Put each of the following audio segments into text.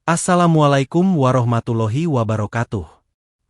Assalamualaikum warahmatullahi wabarakatuh.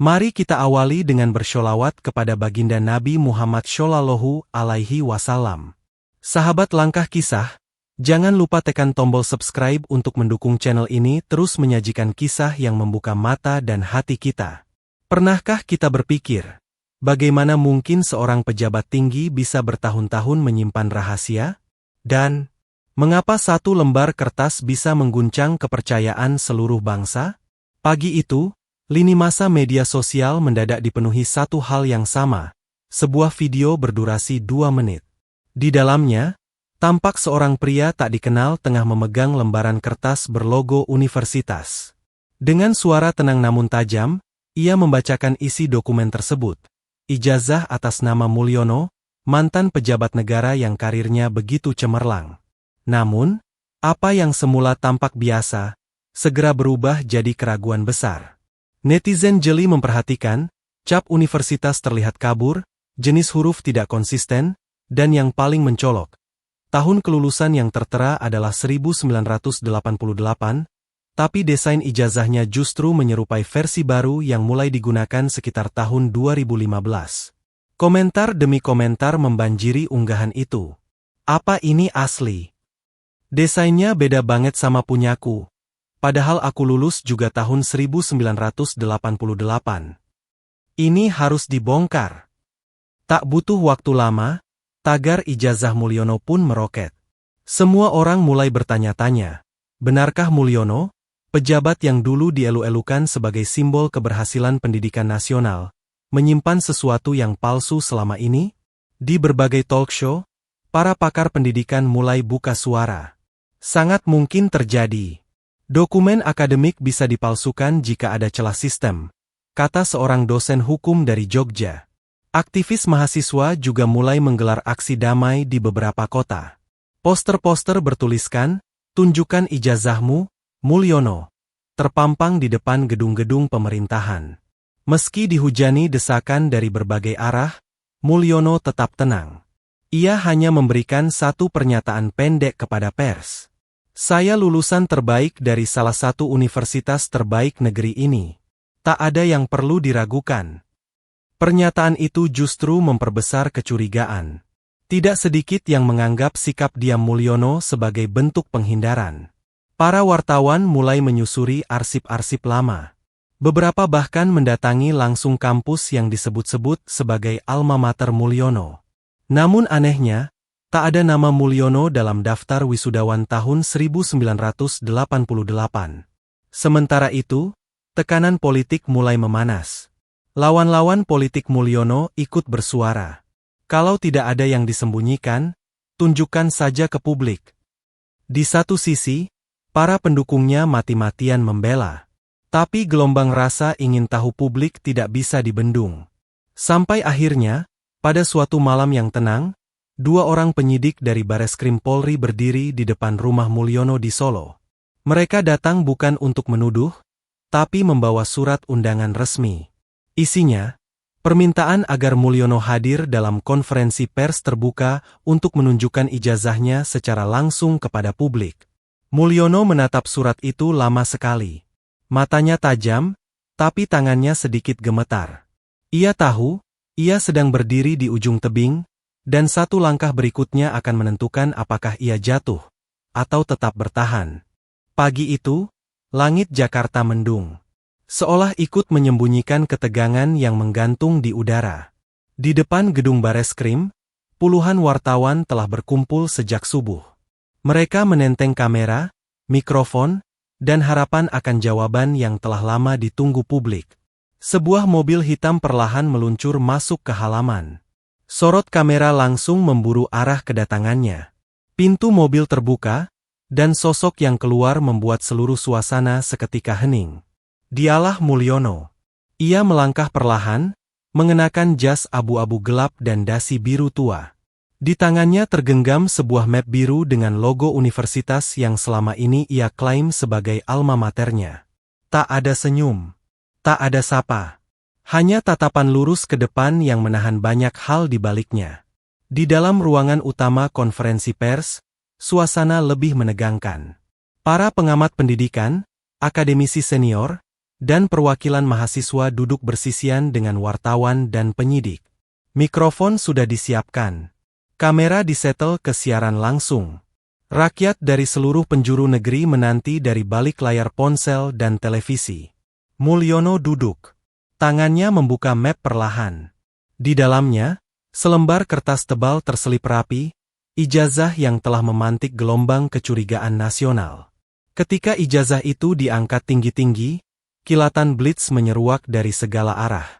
Mari kita awali dengan bersholawat kepada baginda Nabi Muhammad Shallallahu Alaihi Wasallam. Sahabat Langkah Kisah, jangan lupa tekan tombol subscribe untuk mendukung channel ini terus menyajikan kisah yang membuka mata dan hati kita. Pernahkah kita berpikir, bagaimana mungkin seorang pejabat tinggi bisa bertahun-tahun menyimpan rahasia? Dan mengapa satu lembar kertas bisa mengguncang kepercayaan seluruh bangsa? Pagi itu, lini masa media sosial mendadak dipenuhi satu hal yang sama, sebuah video berdurasi 2 menit. Di dalamnya, tampak seorang pria tak dikenal tengah memegang lembaran kertas berlogo universitas. Dengan suara tenang namun tajam, ia membacakan isi dokumen tersebut. Ijazah atas nama Mulyono, mantan pejabat negara yang karirnya begitu cemerlang. Namun, apa yang semula tampak biasa, segera berubah jadi keraguan besar. Netizen jeli memperhatikan, cap universitas terlihat kabur, jenis huruf tidak konsisten, dan yang paling mencolok, tahun kelulusan yang tertera adalah 1988, tapi desain ijazahnya justru menyerupai versi baru yang mulai digunakan sekitar tahun 2015. Komentar demi komentar membanjiri unggahan itu. Apa ini asli? Desainnya beda banget sama punyaku. Padahal aku lulus juga tahun 1988. Ini harus dibongkar. Tak butuh waktu lama, tagar ijazah Mulyono pun meroket. Semua orang mulai bertanya-tanya, benarkah Mulyono, pejabat yang dulu dielu-elukan sebagai simbol keberhasilan pendidikan nasional, menyimpan sesuatu yang palsu selama ini? Di berbagai talk show, para pakar pendidikan mulai buka suara. Sangat mungkin terjadi. Dokumen akademik bisa dipalsukan jika ada celah sistem, kata seorang dosen hukum dari Jogja. Aktivis mahasiswa juga mulai menggelar aksi damai di beberapa kota. Poster-poster bertuliskan, "Tunjukkan ijazahmu, Mulyono," terpampang di depan gedung-gedung pemerintahan. Meski dihujani desakan dari berbagai arah, Mulyono tetap tenang. Ia hanya memberikan satu pernyataan pendek kepada pers. "Saya lulusan terbaik dari salah satu universitas terbaik negeri ini. Tak ada yang perlu diragukan." Pernyataan itu justru memperbesar kecurigaan. Tidak sedikit yang menganggap sikap diam Mulyono sebagai bentuk penghindaran. Para wartawan mulai menyusuri arsip-arsip lama. Beberapa bahkan mendatangi langsung kampus yang disebut-sebut sebagai alma mater Mulyono. Namun anehnya, tak ada nama Mulyono dalam daftar wisudawan tahun 1988. Sementara itu, tekanan politik mulai memanas. Lawan-lawan politik Mulyono ikut bersuara. Kalau tidak ada yang disembunyikan, tunjukkan saja ke publik. Di satu sisi, para pendukungnya mati-matian membela. Tapi gelombang rasa ingin tahu publik tidak bisa dibendung. Sampai akhirnya, pada suatu malam yang tenang, 2 orang penyidik dari Bareskrim Polri berdiri di depan rumah Mulyono di Solo. Mereka datang bukan untuk menuduh, tapi membawa surat undangan resmi. Isinya, permintaan agar Mulyono hadir dalam konferensi pers terbuka untuk menunjukkan ijazahnya secara langsung kepada publik. Mulyono menatap surat itu lama sekali. Matanya tajam, tapi tangannya sedikit gemetar. Ia tahu, ia sedang berdiri di ujung tebing, dan satu langkah berikutnya akan menentukan apakah ia jatuh, atau tetap bertahan. Pagi itu, langit Jakarta mendung. Seolah ikut menyembunyikan ketegangan yang menggantung di udara. Di depan gedung Bareskrim, puluhan wartawan telah berkumpul sejak subuh. Mereka menenteng kamera, mikrofon, dan harapan akan jawaban yang telah lama ditunggu publik. Sebuah mobil hitam perlahan meluncur masuk ke halaman. Sorot kamera langsung memburu arah kedatangannya. Pintu mobil terbuka, dan sosok yang keluar membuat seluruh suasana seketika hening. Dialah Mulyono. Ia melangkah perlahan, mengenakan jas abu-abu gelap dan dasi biru tua. Di tangannya tergenggam sebuah map biru dengan logo universitas yang selama ini ia klaim sebagai alma maternya. Tak ada senyum. Tak ada sapa. Hanya tatapan lurus ke depan yang menahan banyak hal di baliknya. Di dalam ruangan utama konferensi pers, suasana lebih menegangkan. Para pengamat pendidikan, akademisi senior, dan perwakilan mahasiswa duduk bersisian dengan wartawan dan penyidik. Mikrofon sudah disiapkan. Kamera disetel ke siaran langsung. Rakyat dari seluruh penjuru negeri menanti dari balik layar ponsel dan televisi. Mulyono duduk. Tangannya membuka map perlahan. Di dalamnya, selembar kertas tebal terselip rapi, ijazah yang telah memantik gelombang kecurigaan nasional. Ketika ijazah itu diangkat tinggi-tinggi, kilatan blitz menyeruak dari segala arah.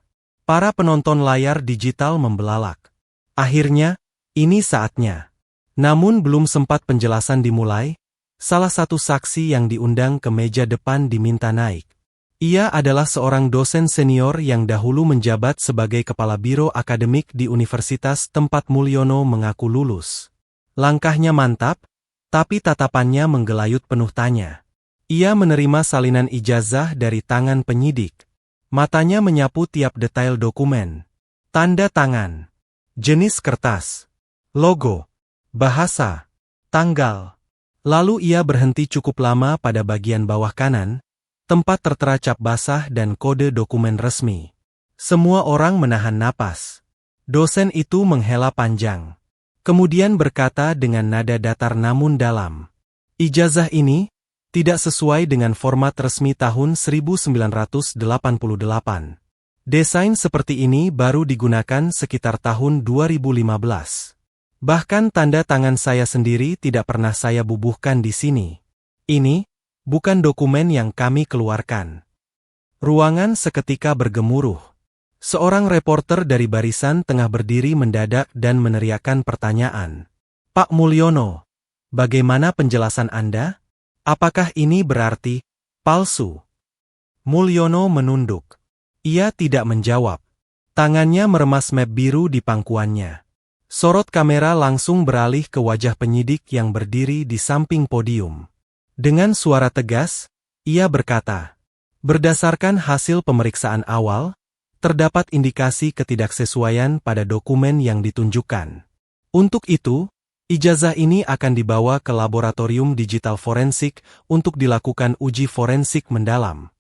Para penonton layar digital membelalak. Akhirnya, ini saatnya. Namun belum sempat penjelasan dimulai, salah satu saksi yang diundang ke meja depan diminta naik. Ia adalah seorang dosen senior yang dahulu menjabat sebagai kepala biro akademik di universitas tempat Mulyono mengaku lulus. Langkahnya mantap, tapi tatapannya menggelayut penuh tanya. Ia menerima salinan ijazah dari tangan penyidik. Matanya menyapu tiap detail dokumen. Tanda tangan. Jenis kertas. Logo. Bahasa. Tanggal. Lalu ia berhenti cukup lama pada bagian bawah kanan, tempat tertera cap basah dan kode dokumen resmi. Semua orang menahan napas. Dosen itu menghela panjang. Kemudian berkata dengan nada datar namun dalam. Ijazah ini tidak sesuai dengan format resmi tahun 1988. Desain seperti ini baru digunakan sekitar tahun 2015. Bahkan tanda tangan saya sendiri tidak pernah saya bubuhkan di sini. Ini bukan dokumen yang kami keluarkan. Ruangan seketika bergemuruh. Seorang reporter dari barisan tengah berdiri mendadak dan meneriakkan pertanyaan. Pak Mulyono, bagaimana penjelasan Anda? Apakah ini berarti palsu? Mulyono menunduk. Ia tidak menjawab. Tangannya meremas map biru di pangkuannya. Sorot kamera langsung beralih ke wajah penyidik yang berdiri di samping podium. Dengan suara tegas, ia berkata, berdasarkan hasil pemeriksaan awal, terdapat indikasi ketidaksesuaian pada dokumen yang ditunjukkan. Untuk itu, ijazah ini akan dibawa ke laboratorium digital forensik untuk dilakukan uji forensik mendalam.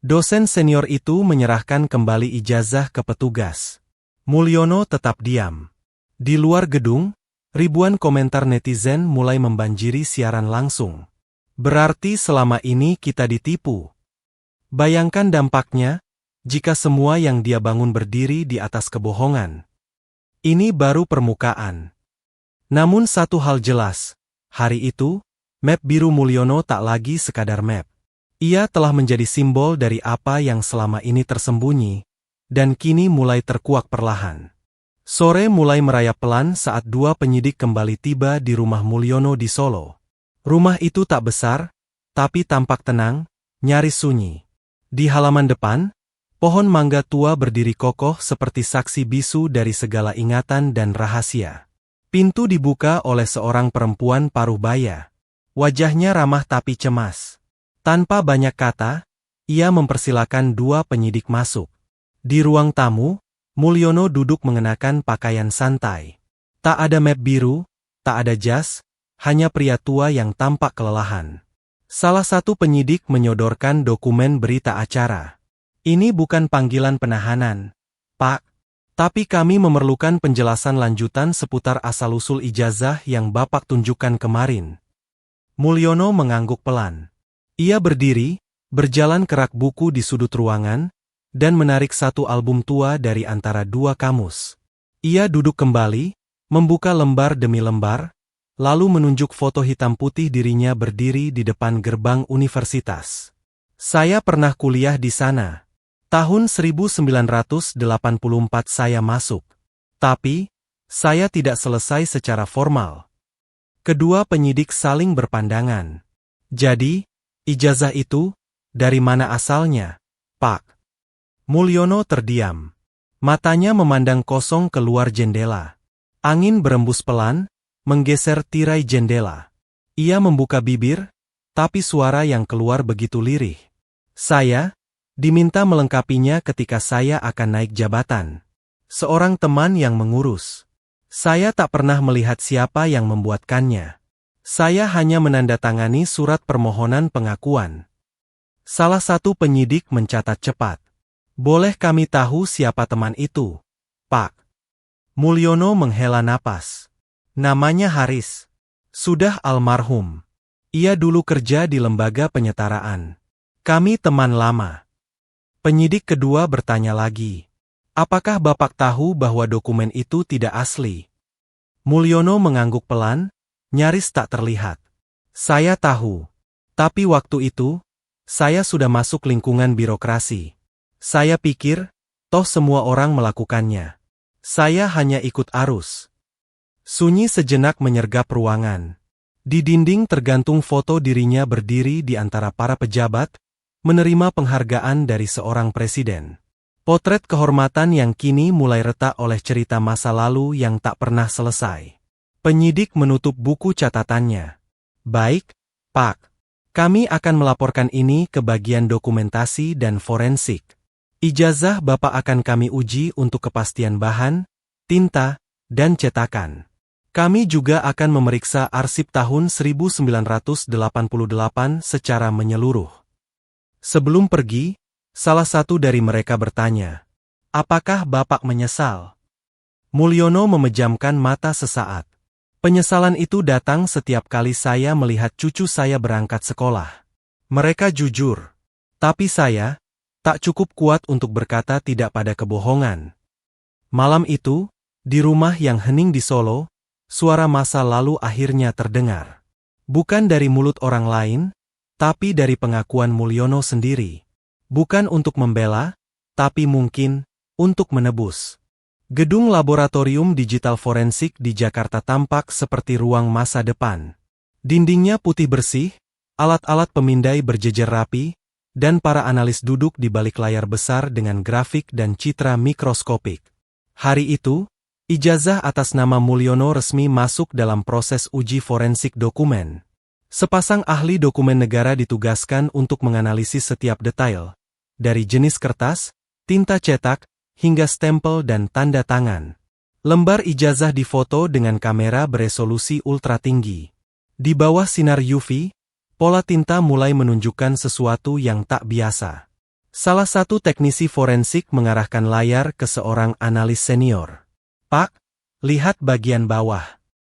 Dosen senior itu menyerahkan kembali ijazah ke petugas. Mulyono tetap diam. Di luar gedung, ribuan komentar netizen mulai membanjiri siaran langsung. Berarti selama ini kita ditipu. Bayangkan dampaknya, jika semua yang dia bangun berdiri di atas kebohongan. Ini baru permukaan. Namun satu hal jelas, hari itu, map biru Mulyono tak lagi sekadar map. Ia telah menjadi simbol dari apa yang selama ini tersembunyi, dan kini mulai terkuak perlahan. Sore mulai merayap pelan saat dua penyidik kembali tiba di rumah Mulyono di Solo. Rumah itu tak besar, tapi tampak tenang, nyaris sunyi. Di halaman depan, pohon mangga tua berdiri kokoh seperti saksi bisu dari segala ingatan dan rahasia. Pintu dibuka oleh seorang perempuan paruh baya. Wajahnya ramah tapi cemas. Tanpa banyak kata, ia mempersilakan dua penyidik masuk. Di ruang tamu, Mulyono duduk mengenakan pakaian santai. Tak ada map biru, tak ada jas, hanya pria tua yang tampak kelelahan. Salah satu penyidik menyodorkan dokumen berita acara. Ini bukan panggilan penahanan, Pak. Tapi kami memerlukan penjelasan lanjutan seputar asal-usul ijazah yang Bapak tunjukkan kemarin. Mulyono mengangguk pelan. Ia berdiri, berjalan ke rak buku di sudut ruangan, dan menarik satu album tua dari antara dua kamus. Ia duduk kembali, membuka lembar demi lembar, lalu menunjuk foto hitam putih dirinya berdiri di depan gerbang universitas. Saya pernah kuliah di sana. Tahun 1984 saya masuk. Tapi, saya tidak selesai secara formal. Kedua penyidik saling berpandangan. Jadi, ijazah itu, dari mana asalnya, Pak? Mulyono terdiam. Matanya memandang kosong keluar jendela. Angin berembus pelan, menggeser tirai jendela. Ia membuka bibir, tapi suara yang keluar begitu lirih. Saya diminta melengkapinya ketika saya akan naik jabatan. Seorang teman yang mengurus. Saya tak pernah melihat siapa yang membuatkannya. Saya hanya menandatangani surat permohonan pengakuan. Salah satu penyidik mencatat cepat. Boleh kami tahu siapa teman itu, Pak? Mulyono menghela napas. Namanya Haris. Sudah almarhum. Ia dulu kerja di lembaga penyetaraan. Kami teman lama. Penyidik kedua bertanya lagi. Apakah Bapak tahu bahwa dokumen itu tidak asli? Mulyono mengangguk pelan, nyaris tak terlihat. Saya tahu. Tapi waktu itu, saya sudah masuk lingkungan birokrasi. Saya pikir, toh semua orang melakukannya. Saya hanya ikut arus. Sunyi sejenak menyergap ruangan. Di dinding tergantung foto dirinya berdiri di antara para pejabat, menerima penghargaan dari seorang presiden. Potret kehormatan yang kini mulai retak oleh cerita masa lalu yang tak pernah selesai. Penyidik menutup buku catatannya. Baik, Pak. Kami akan melaporkan ini ke bagian dokumentasi dan forensik. Ijazah Bapak akan kami uji untuk kepastian bahan, tinta, dan cetakan. Kami juga akan memeriksa arsip tahun 1988 secara menyeluruh. Sebelum pergi, salah satu dari mereka bertanya, apakah Bapak menyesal? Mulyono memejamkan mata sesaat. Penyesalan itu datang setiap kali saya melihat cucu saya berangkat sekolah. Mereka jujur. Tapi saya tak cukup kuat untuk berkata tidak pada kebohongan. Malam itu, di rumah yang hening di Solo, suara masa lalu akhirnya terdengar. Bukan dari mulut orang lain, tapi dari pengakuan Mulyono sendiri. Bukan untuk membela, tapi mungkin untuk menebus. Gedung laboratorium digital forensik di Jakarta tampak seperti ruang masa depan. Dindingnya putih bersih, alat-alat pemindai berjejer rapi, dan para analis duduk di balik layar besar dengan grafik dan citra mikroskopik. Hari itu, ijazah atas nama Mulyono resmi masuk dalam proses uji forensik dokumen. Sepasang ahli dokumen negara ditugaskan untuk menganalisis setiap detail, dari jenis kertas, tinta cetak, hingga stempel dan tanda tangan. Lembar ijazah difoto dengan kamera beresolusi ultra tinggi. Di bawah sinar UV, pola tinta mulai menunjukkan sesuatu yang tak biasa. Salah satu teknisi forensik mengarahkan layar ke seorang analis senior. Pak, lihat bagian bawah.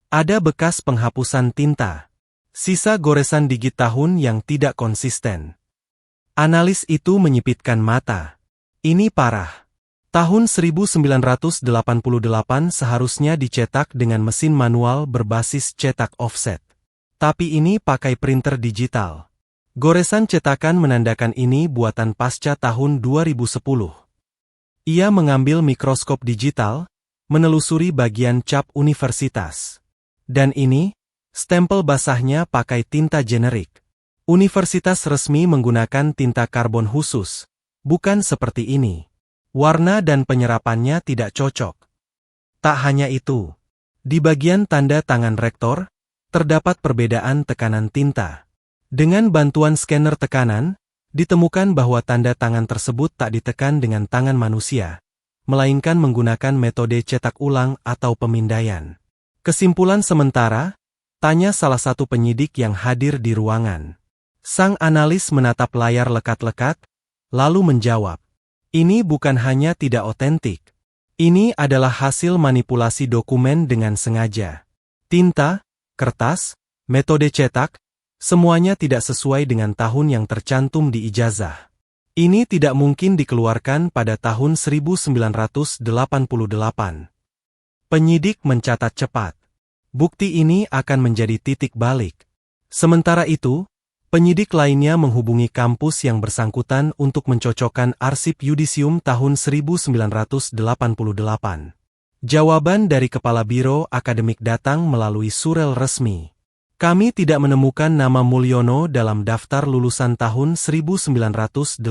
Ada bekas penghapusan tinta. Sisa goresan digit tahun yang tidak konsisten. Analis itu menyipitkan mata. Ini parah. Tahun 1988 seharusnya dicetak dengan mesin manual berbasis cetak offset. Tapi ini pakai printer digital. Goresan cetakan menandakan ini buatan pasca tahun 2010. Ia mengambil mikroskop digital, menelusuri bagian cap universitas. Dan ini, stempel basahnya pakai tinta generik. Universitas resmi menggunakan tinta karbon khusus, bukan seperti ini. Warna dan penyerapannya tidak cocok. Tak hanya itu, di bagian tanda tangan rektor, terdapat perbedaan tekanan tinta. Dengan bantuan scanner tekanan, ditemukan bahwa tanda tangan tersebut tak ditekan dengan tangan manusia, melainkan menggunakan metode cetak ulang atau pemindaian. Kesimpulan sementara, tanya salah satu penyidik yang hadir di ruangan. Sang analis menatap layar lekat-lekat, lalu menjawab, ini bukan hanya tidak otentik. Ini adalah hasil manipulasi dokumen dengan sengaja. Tinta, kertas, metode cetak, semuanya tidak sesuai dengan tahun yang tercantum di ijazah. Ini tidak mungkin dikeluarkan pada tahun 1988. Penyidik mencatat cepat. Bukti ini akan menjadi titik balik. Sementara itu, penyidik lainnya menghubungi kampus yang bersangkutan untuk mencocokkan arsip yudisium tahun 1988. Jawaban dari Kepala Biro Akademik datang melalui surel resmi. Kami tidak menemukan nama Mulyono dalam daftar lulusan tahun 1988.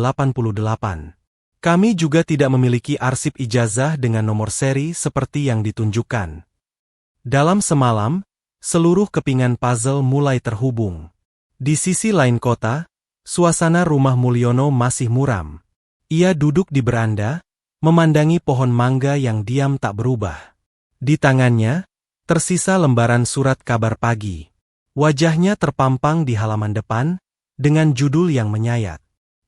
Kami juga tidak memiliki arsip ijazah dengan nomor seri seperti yang ditunjukkan. Dalam semalam, seluruh kepingan puzzle mulai terhubung. Di sisi lain kota, suasana rumah Mulyono masih muram. Ia duduk di beranda, memandangi pohon mangga yang diam tak berubah. Di tangannya, tersisa lembaran surat kabar pagi. Wajahnya terpampang di halaman depan, dengan judul yang menyayat.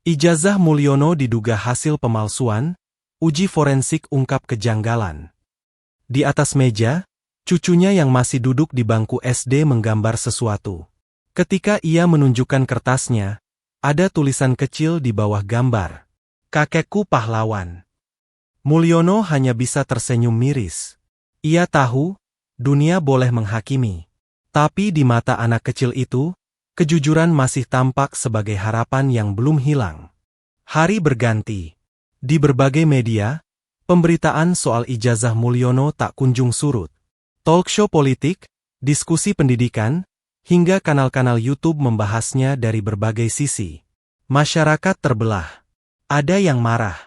Ijazah Mulyono diduga hasil pemalsuan, uji forensik ungkap kejanggalan. Di atas meja, cucunya yang masih duduk di bangku SD menggambar sesuatu. Ketika ia menunjukkan kertasnya, ada tulisan kecil di bawah gambar. Kakekku pahlawan. Mulyono hanya bisa tersenyum miris. Ia tahu, dunia boleh menghakimi. Tapi di mata anak kecil itu, kejujuran masih tampak sebagai harapan yang belum hilang. Hari berganti. Di berbagai media, pemberitaan soal ijazah Mulyono tak kunjung surut. Talkshow politik, diskusi pendidikan, hingga kanal-kanal YouTube membahasnya dari berbagai sisi. Masyarakat terbelah. Ada yang marah.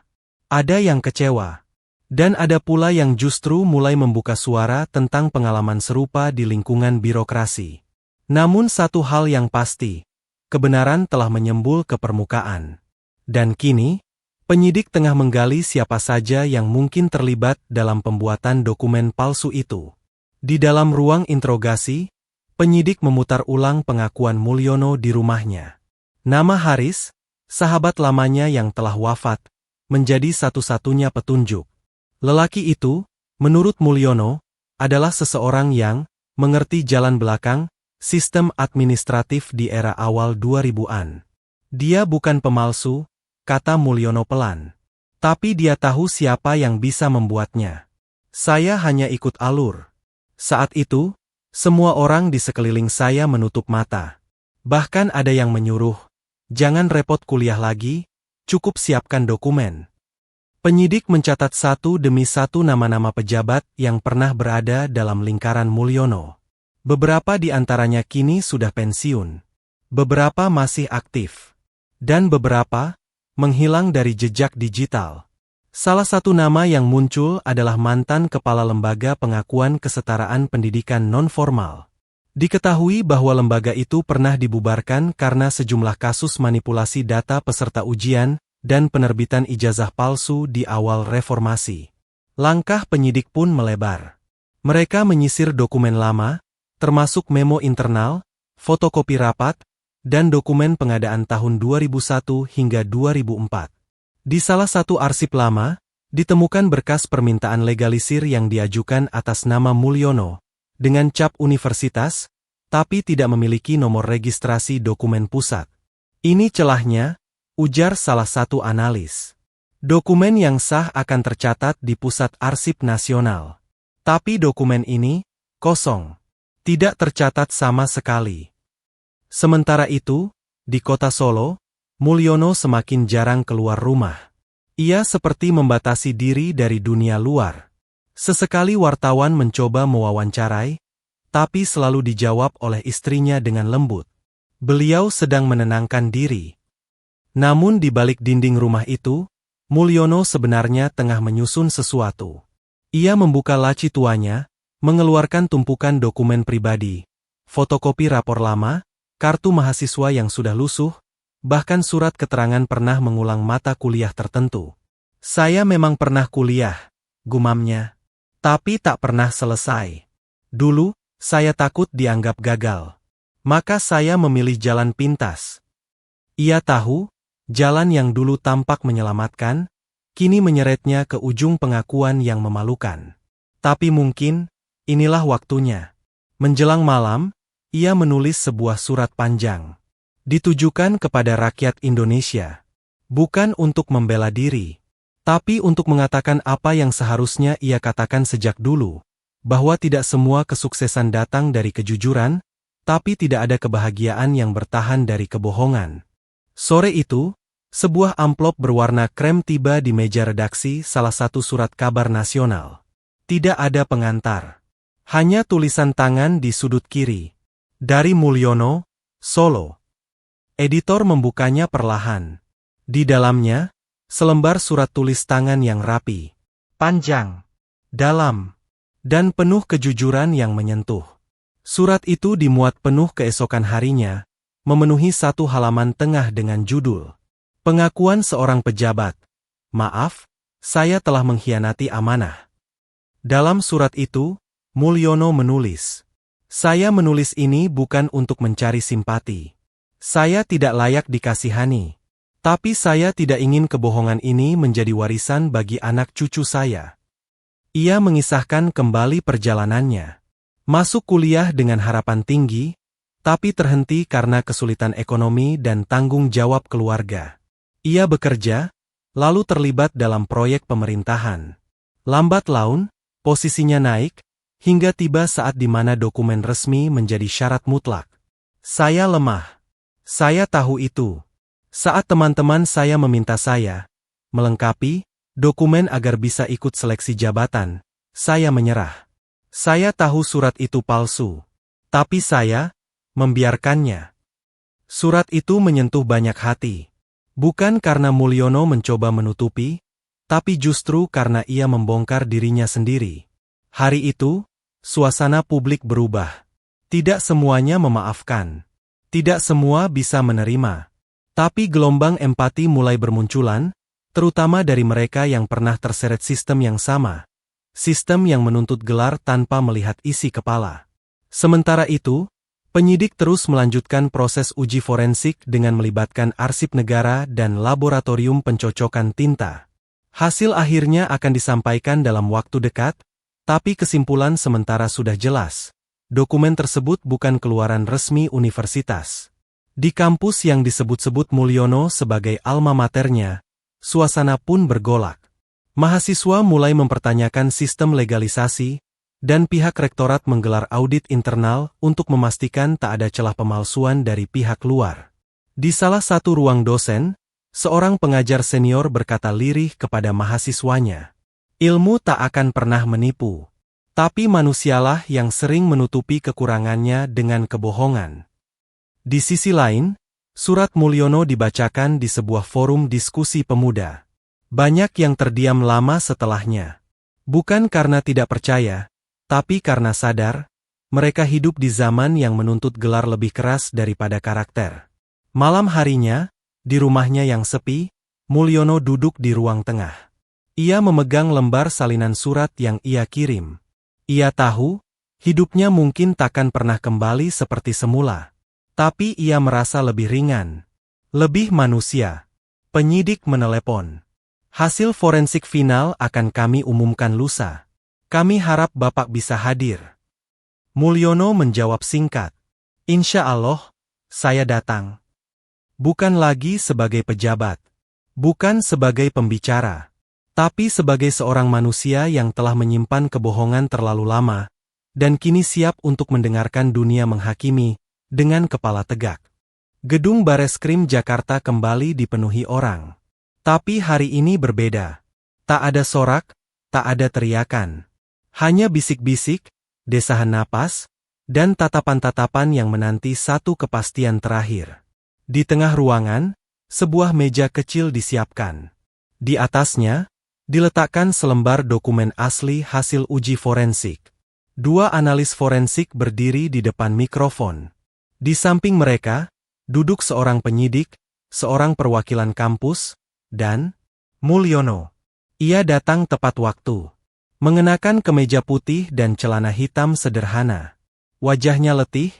Ada yang kecewa. Dan ada pula yang justru mulai membuka suara tentang pengalaman serupa di lingkungan birokrasi. Namun satu hal yang pasti, kebenaran telah menyembul ke permukaan. Dan kini, penyidik tengah menggali siapa saja yang mungkin terlibat dalam pembuatan dokumen palsu itu. Di dalam ruang interogasi, penyidik memutar ulang pengakuan Mulyono di rumahnya. Nama Haris, sahabat lamanya yang telah wafat, menjadi satu-satunya petunjuk. Lelaki itu, menurut Mulyono, adalah seseorang yang mengerti jalan belakang sistem administratif di era awal 2000-an. Dia bukan pemalsu, kata Mulyono pelan. Tapi dia tahu siapa yang bisa membuatnya. Saya hanya ikut alur. Saat itu, semua orang di sekeliling saya menutup mata. Bahkan ada yang menyuruh, jangan repot kuliah lagi, cukup siapkan dokumen. Penyidik mencatat satu demi satu nama-nama pejabat yang pernah berada dalam lingkaran Mulyono. Beberapa di antaranya kini sudah pensiun. Beberapa masih aktif. Dan beberapa menghilang dari jejak digital. Salah satu nama yang muncul adalah mantan Kepala Lembaga Pengakuan Kesetaraan Pendidikan Non-Formal. Diketahui bahwa lembaga itu pernah dibubarkan karena sejumlah kasus manipulasi data peserta ujian dan penerbitan ijazah palsu di awal reformasi. Langkah penyidik pun melebar. Mereka menyisir dokumen lama, termasuk memo internal, fotokopi rapat, dan dokumen pengadaan tahun 2001 hingga 2004. Di salah satu arsip lama, ditemukan berkas permintaan legalisir yang diajukan atas nama Mulyono, dengan cap universitas, tapi tidak memiliki nomor registrasi dokumen pusat. Ini celahnya, ujar salah satu analis. Dokumen yang sah akan tercatat di Pusat Arsip Nasional. Tapi dokumen ini, kosong. Tidak tercatat sama sekali. Sementara itu, di kota Solo, Mulyono semakin jarang keluar rumah. Ia seperti membatasi diri dari dunia luar. Sesekali wartawan mencoba mewawancarai, tapi selalu dijawab oleh istrinya dengan lembut. Beliau sedang menenangkan diri. Namun di balik dinding rumah itu, Mulyono sebenarnya tengah menyusun sesuatu. Ia membuka laci tuanya, mengeluarkan tumpukan dokumen pribadi, fotokopi rapor lama, kartu mahasiswa yang sudah lusuh, bahkan surat keterangan pernah mengulang mata kuliah tertentu. Saya memang pernah kuliah, gumamnya. Tapi tak pernah selesai. Dulu, saya takut dianggap gagal. Maka saya memilih jalan pintas. Ia tahu, jalan yang dulu tampak menyelamatkan, kini menyeretnya ke ujung pengakuan yang memalukan. Tapi mungkin, inilah waktunya. Menjelang malam, ia menulis sebuah surat panjang. Ditujukan kepada rakyat Indonesia. Bukan untuk membela diri, tapi untuk mengatakan apa yang seharusnya ia katakan sejak dulu, bahwa tidak semua kesuksesan datang dari kejujuran, tapi tidak ada kebahagiaan yang bertahan dari kebohongan. Sore itu, sebuah amplop berwarna krem tiba di meja redaksi salah satu surat kabar nasional. Tidak ada pengantar. Hanya tulisan tangan di sudut kiri. Dari Mulyono, Solo. Editor membukanya perlahan. Di dalamnya, selembar surat tulis tangan yang rapi, panjang, dalam, dan penuh kejujuran yang menyentuh. Surat itu dimuat penuh keesokan harinya, memenuhi satu halaman tengah dengan judul Pengakuan Seorang Pejabat. Maaf, saya telah mengkhianati amanah. Dalam surat itu, Mulyono menulis, saya menulis ini bukan untuk mencari simpati. Saya tidak layak dikasihani. Tapi saya tidak ingin kebohongan ini menjadi warisan bagi anak cucu saya. Ia mengisahkan kembali perjalanannya. Masuk kuliah dengan harapan tinggi, tapi terhenti karena kesulitan ekonomi dan tanggung jawab keluarga. Ia bekerja, lalu terlibat dalam proyek pemerintahan. Lambat laun, posisinya naik, hingga tiba saat di mana dokumen resmi menjadi syarat mutlak. Saya lemah. Saya tahu itu. Saat teman-teman saya meminta saya melengkapi dokumen agar bisa ikut seleksi jabatan, saya menyerah. Saya tahu surat itu palsu. Tapi saya membiarkannya. Surat itu menyentuh banyak hati. Bukan karena Mulyono mencoba menutupi, tapi justru karena ia membongkar dirinya sendiri. Hari itu, suasana publik berubah. Tidak semuanya memaafkan. Tidak semua bisa menerima. Tapi gelombang empati mulai bermunculan, terutama dari mereka yang pernah terseret sistem yang sama. Sistem yang menuntut gelar tanpa melihat isi kepala. Sementara itu, penyidik terus melanjutkan proses uji forensik dengan melibatkan arsip negara dan laboratorium pencocokan tinta. Hasil akhirnya akan disampaikan dalam waktu dekat, tapi kesimpulan sementara sudah jelas. Dokumen tersebut bukan keluaran resmi universitas. Di kampus yang disebut-sebut Mulyono sebagai alma maternya, suasana pun bergolak. Mahasiswa mulai mempertanyakan sistem legalisasi, dan pihak rektorat menggelar audit internal untuk memastikan tak ada celah pemalsuan dari pihak luar. Di salah satu ruang dosen, seorang pengajar senior berkata lirih kepada mahasiswanya, "Ilmu tak akan pernah menipu. Tapi manusialah yang sering menutupi kekurangannya dengan kebohongan." Di sisi lain, surat Mulyono dibacakan di sebuah forum diskusi pemuda. Banyak yang terdiam lama setelahnya. Bukan karena tidak percaya, tapi karena sadar, mereka hidup di zaman yang menuntut gelar lebih keras daripada karakter. Malam harinya, di rumahnya yang sepi, Mulyono duduk di ruang tengah. Ia memegang lembar salinan surat yang ia kirim. Ia tahu, hidupnya mungkin takkan pernah kembali seperti semula. Tapi ia merasa lebih ringan. Lebih manusia. Penyidik menelepon. "Hasil forensik final akan kami umumkan lusa. Kami harap Bapak bisa hadir." Mulyono menjawab singkat. "Insya Allah, saya datang. Bukan lagi sebagai pejabat. Bukan sebagai pembicara. Tapi sebagai seorang manusia yang telah menyimpan kebohongan terlalu lama, dan kini siap untuk mendengarkan dunia menghakimi, dengan kepala tegak." Gedung Bareskrim Jakarta kembali dipenuhi orang. Tapi hari ini berbeda. Tak ada sorak, tak ada teriakan. Hanya bisik-bisik, desahan napas, dan tatapan-tatapan yang menanti satu kepastian terakhir. Di tengah ruangan, sebuah meja kecil disiapkan. Di atasnya, diletakkan selembar dokumen asli hasil uji forensik. Dua analis forensik berdiri di depan mikrofon. Di samping mereka, duduk seorang penyidik, seorang perwakilan kampus, dan Mulyono. Ia datang tepat waktu. Mengenakan kemeja putih dan celana hitam sederhana. Wajahnya letih,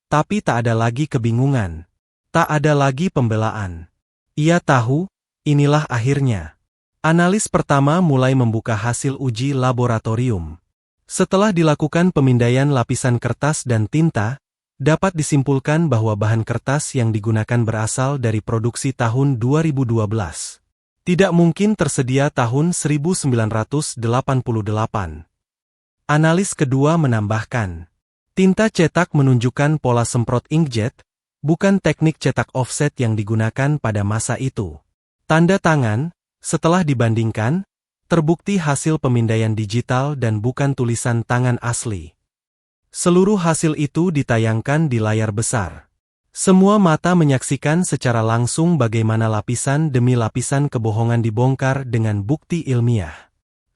tapi tak ada lagi kebingungan. Tak ada lagi pembelaan. Ia tahu, inilah akhirnya. Analis pertama mulai membuka hasil uji laboratorium. Setelah dilakukan pemindaian lapisan kertas dan tinta, dapat disimpulkan bahwa bahan kertas yang digunakan berasal dari produksi tahun 2012. Tidak mungkin tersedia tahun 1988. Analis kedua menambahkan, tinta cetak menunjukkan pola semprot inkjet, bukan teknik cetak offset yang digunakan pada masa itu. Tanda tangan, setelah dibandingkan, terbukti hasil pemindaian digital dan bukan tulisan tangan asli. Seluruh hasil itu ditayangkan di layar besar. Semua mata menyaksikan secara langsung bagaimana lapisan demi lapisan kebohongan dibongkar dengan bukti ilmiah.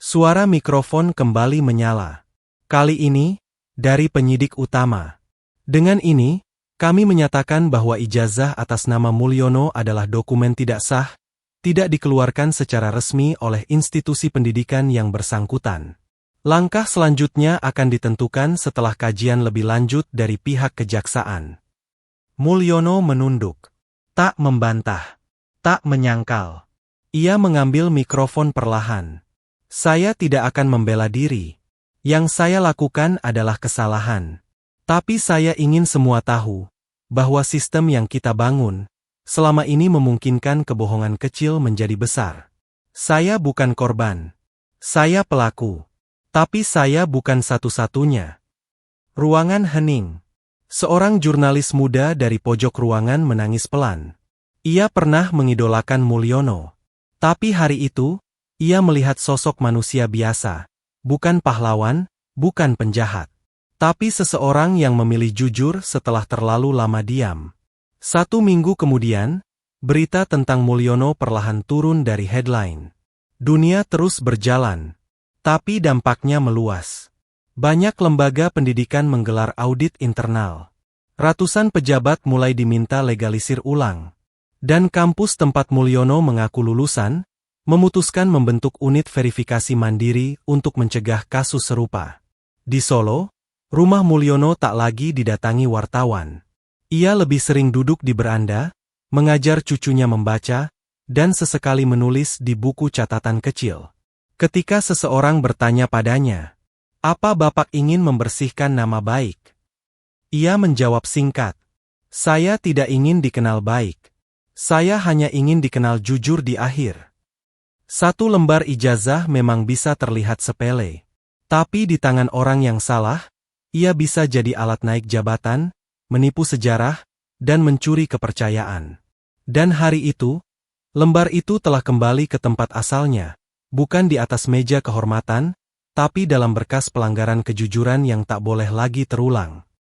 Suara mikrofon kembali menyala. Kali ini, dari penyidik utama. "Dengan ini, kami menyatakan bahwa ijazah atas nama Mulyono adalah dokumen tidak sah, tidak dikeluarkan secara resmi oleh institusi pendidikan yang bersangkutan. Langkah selanjutnya akan ditentukan setelah kajian lebih lanjut dari pihak kejaksaan." Mulyono menunduk. Tak membantah. Tak menyangkal. Ia mengambil mikrofon perlahan. Saya tidak akan membela diri. Yang saya lakukan adalah kesalahan. Tapi saya ingin semua tahu bahwa sistem yang kita bangun selama ini memungkinkan kebohongan kecil menjadi besar. Saya bukan korban. Saya pelaku. Tapi saya bukan satu-satunya. Ruangan hening. Seorang jurnalis muda dari pojok ruangan menangis pelan. Ia pernah mengidolakan Mulyono. Tapi hari itu, ia melihat sosok manusia biasa. Bukan pahlawan, bukan penjahat. Tapi seseorang yang memilih jujur setelah terlalu lama diam. 1 minggu kemudian, berita tentang Mulyono perlahan turun dari headline. Dunia terus berjalan. Tapi dampaknya meluas. Banyak lembaga pendidikan menggelar audit internal. Ratusan pejabat mulai diminta legalisir ulang. Dan kampus tempat Mulyono mengaku lulusan, memutuskan membentuk unit verifikasi mandiri untuk mencegah kasus serupa. Di Solo, rumah Mulyono tak lagi didatangi wartawan. Ia lebih sering duduk di beranda, mengajar cucunya membaca, dan sesekali menulis di buku catatan kecil. Ketika seseorang bertanya padanya, "Apa Bapak ingin membersihkan nama baik?" Ia menjawab singkat, "Saya tidak ingin dikenal baik. Saya hanya ingin dikenal jujur di akhir." 1 lembar ijazah memang bisa terlihat sepele. Tapi di tangan orang yang salah, ia bisa jadi alat naik jabatan, menipu sejarah, dan mencuri kepercayaan. Dan hari itu, lembar itu telah kembali ke tempat asalnya, bukan di atas meja kehormatan, tapi dalam berkas pelanggaran kejujuran yang tak boleh lagi terulang.